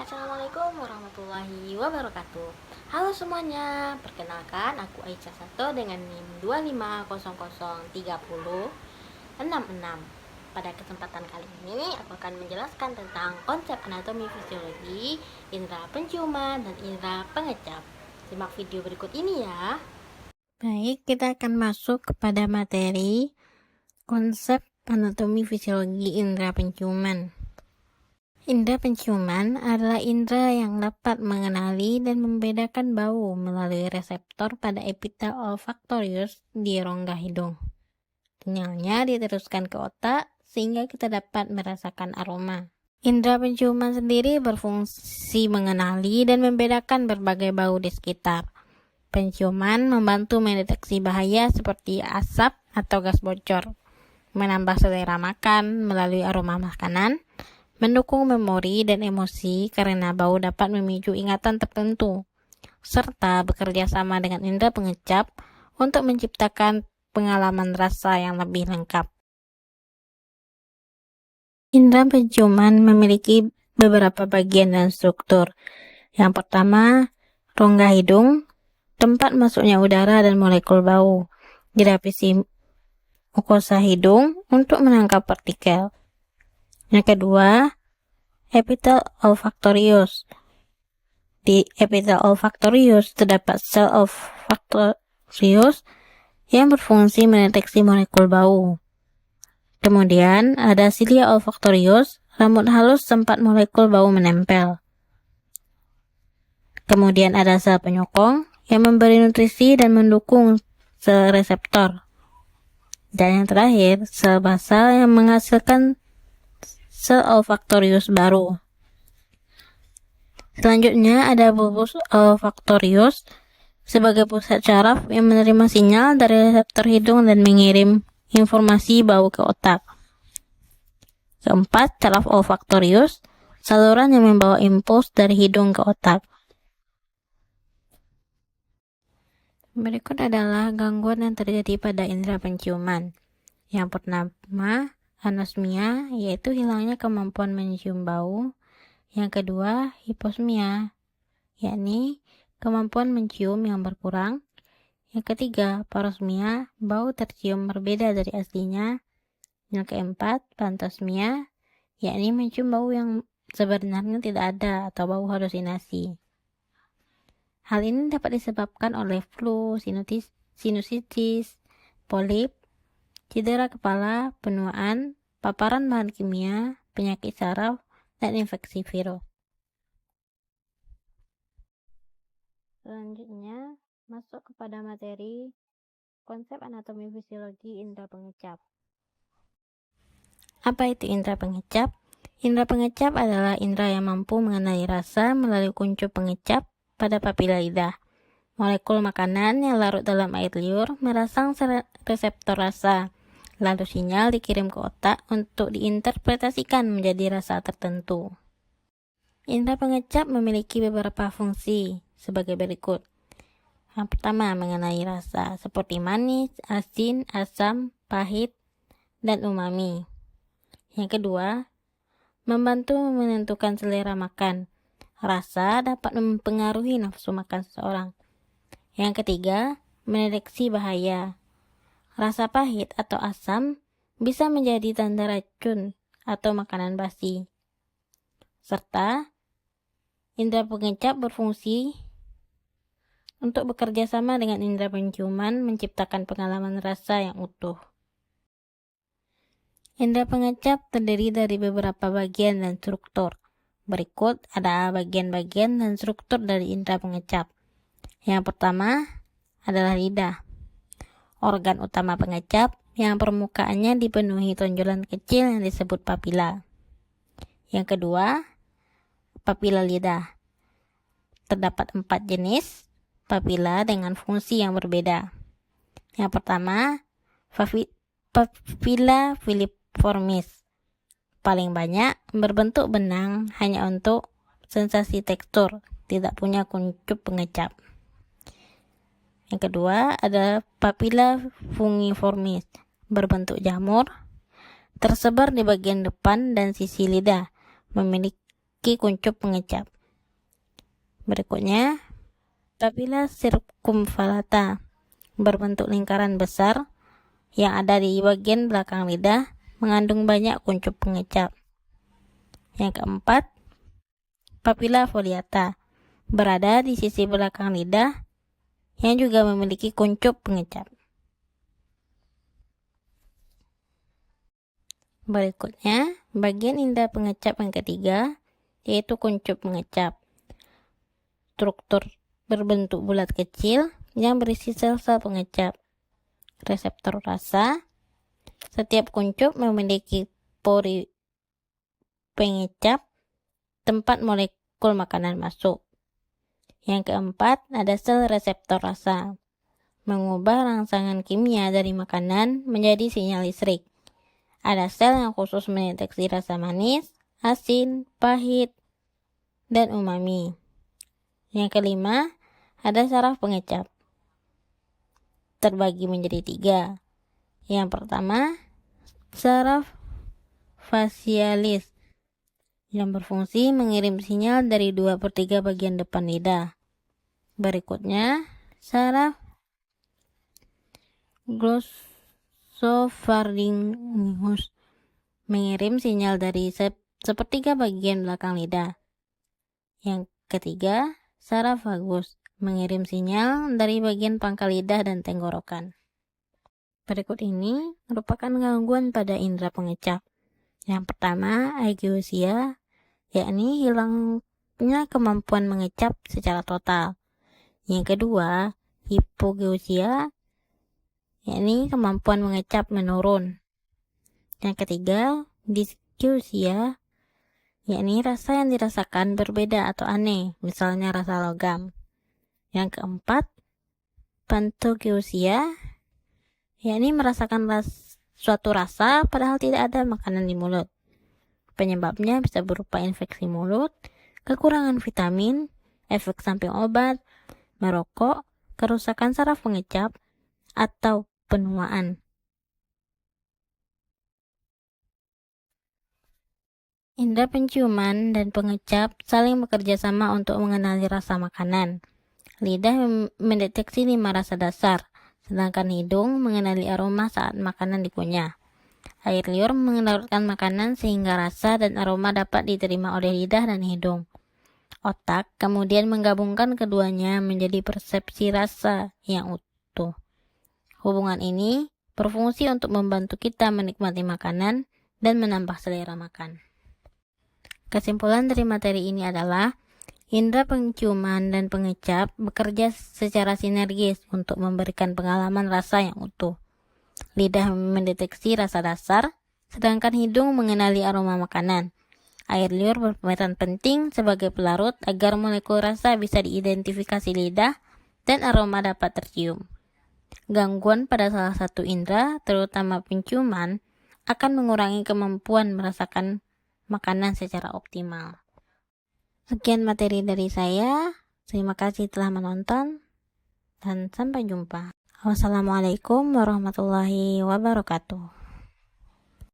Assalamualaikum warahmatullahi wabarakatuh. Halo semuanya, perkenalkan aku Aisyah Sato dengan NIM 250030666. Pada kesempatan kali ini aku akan menjelaskan tentang konsep anatomi fisiologi, indera penciuman, dan indera pengecap. Simak video berikut ini ya. Baik, kita akan masuk kepada materi konsep anatomi fisiologi indera penciuman. Indera penciuman adalah indera yang dapat mengenali dan membedakan bau melalui reseptor pada epitel olfaktorius di rongga hidung. Sinyalnya diteruskan ke otak sehingga kita dapat merasakan aroma. Indera penciuman sendiri berfungsi mengenali dan membedakan berbagai bau di sekitar. Penciuman membantu mendeteksi bahaya seperti asap atau gas bocor, menambah selera makan melalui aroma makanan, mendukung memori dan emosi karena bau dapat memicu ingatan tertentu, serta bekerja sama dengan indera pengecap untuk menciptakan pengalaman rasa yang lebih lengkap. Indera penciuman memiliki beberapa bagian dan struktur. Yang pertama, rongga hidung, tempat masuknya udara dan molekul bau, dilapisi mukosa hidung untuk menangkap partikel. Yang kedua, epitel olfaktorius. Di epitel olfaktorius terdapat sel olfaktorius yang berfungsi mendeteksi molekul bau. Kemudian ada silia olfaktorius, rambut halus tempat molekul bau menempel. Kemudian ada sel penyokong yang memberi nutrisi dan mendukung sel reseptor. Dan yang terakhir, sel basal yang menghasilkan sel olfaktorius baru. Selanjutnya ada bulbus olfaktorius sebagai pusat syaraf yang menerima sinyal dari reseptor hidung dan mengirim informasi bau ke otak. Keempat, syaraf olfaktorius, saluran yang membawa impuls dari hidung ke otak. Berikut adalah gangguan yang terjadi pada indera penciuman. Yang pertama, anosmia, yaitu hilangnya kemampuan mencium bau. Yang kedua, hiposmia, yakni kemampuan mencium yang berkurang. Yang ketiga, parosmia, bau tercium berbeda dari aslinya. Yang keempat, pantosmia, yakni mencium bau yang sebenarnya tidak ada atau bau halusinasi. Hal ini dapat disebabkan oleh flu, sinusitis, polip, cedera kepala, penuaan, paparan bahan kimia, penyakit saraf, dan infeksi virus. Selanjutnya, masuk kepada materi konsep anatomi fisiologi indera pengecap. Apa itu indera pengecap? Indera pengecap adalah indera yang mampu mengenali rasa melalui kuncup pengecap pada papila lidah. Molekul makanan yang larut dalam air liur merangsang reseptor rasa, lalu sinyal dikirim ke otak untuk diinterpretasikan menjadi rasa tertentu. Indera pengecap memiliki beberapa fungsi sebagai berikut. Yang pertama, mengenali rasa seperti manis, asin, asam, pahit, dan umami. Yang kedua, membantu menentukan selera makan. Rasa dapat mempengaruhi nafsu makan seseorang. Yang ketiga, mendeteksi bahaya. Rasa pahit atau asam bisa menjadi tanda racun atau makanan basi. Serta, indera pengecap berfungsi untuk bekerja sama dengan indera penciuman menciptakan pengalaman rasa yang utuh. Indera pengecap terdiri dari beberapa bagian dan struktur. Berikut ada bagian-bagian dan struktur dari indera pengecap. Yang pertama adalah lidah. Organ utama pengecap yang permukaannya dipenuhi tonjolan kecil yang disebut papila. Yang kedua, papila lidah. Terdapat 4 jenis papila dengan fungsi yang berbeda. Yang pertama, papila filiformis. Paling banyak berbentuk benang hanya untuk sensasi tekstur, tidak punya kuncup pengecap. Yang kedua ada papila fungiformis, berbentuk jamur, tersebar di bagian depan dan sisi lidah, memiliki kuncup pengecap. Berikutnya, papila circumvallata berbentuk lingkaran besar yang ada di bagian belakang lidah, mengandung banyak kuncup pengecap. Yang keempat, papila foliata berada di sisi belakang lidah yang juga memiliki kuncup pengecap. Berikutnya, bagian indera pengecap yang ketiga, yaitu kuncup pengecap. Struktur berbentuk bulat kecil yang berisi sel-sel pengecap. Reseptor rasa. Setiap kuncup memiliki pori pengecap, tempat molekul makanan masuk. Yang keempat, ada sel reseptor rasa, mengubah rangsangan kimia dari makanan menjadi sinyal listrik. Ada sel yang khusus mendeteksi rasa manis, asin, pahit, dan umami. Yang kelima, ada saraf pengecap. Terbagi menjadi 3. Yang pertama, saraf facialis yang berfungsi mengirim sinyal dari 2/3 bagian depan lidah. Berikutnya, saraf glossopharyngeus mengirim sinyal dari sepertiga bagian belakang lidah. Yang ketiga, saraf vagus mengirim sinyal dari bagian pangkal lidah dan tenggorokan. Berikut ini merupakan gangguan pada indera pengecap. Yang pertama, ageusia, yakni hilangnya kemampuan mengecap secara total. Yang kedua, hipogeusia, yakni kemampuan mengecap menurun. Yang ketiga, dysgeusia, yakni rasa yang dirasakan berbeda atau aneh, misalnya rasa logam. Yang keempat, pantogeusia, yakni merasakan suatu rasa padahal tidak ada makanan di mulut. Penyebabnya bisa berupa infeksi mulut, kekurangan vitamin, efek samping obat, merokok, kerusakan saraf pengecap, atau penuaan. Indera penciuman dan pengecap saling bekerja sama untuk mengenali rasa makanan. Lidah mendeteksi 5 rasa dasar, sedangkan hidung mengenali aroma saat makanan dikunyah. Air liur mengeluarkan makanan sehingga rasa dan aroma dapat diterima oleh lidah dan hidung. Otak kemudian menggabungkan keduanya menjadi persepsi rasa yang utuh. Hubungan ini berfungsi untuk membantu kita menikmati makanan dan menambah selera makan. Kesimpulan dari materi ini adalah indera penciuman dan pengecap bekerja secara sinergis untuk memberikan pengalaman rasa yang utuh. Lidah mendeteksi rasa dasar, sedangkan hidung mengenali aroma makanan. Air liur berperan penting sebagai pelarut agar molekul rasa bisa diidentifikasi lidah dan aroma dapat tercium. Gangguan pada salah satu indera, terutama penciuman, akan mengurangi kemampuan merasakan makanan secara optimal. Sekian materi dari saya. Terima kasih telah menonton dan sampai jumpa. Wassalamualaikum warahmatullahi wabarakatuh.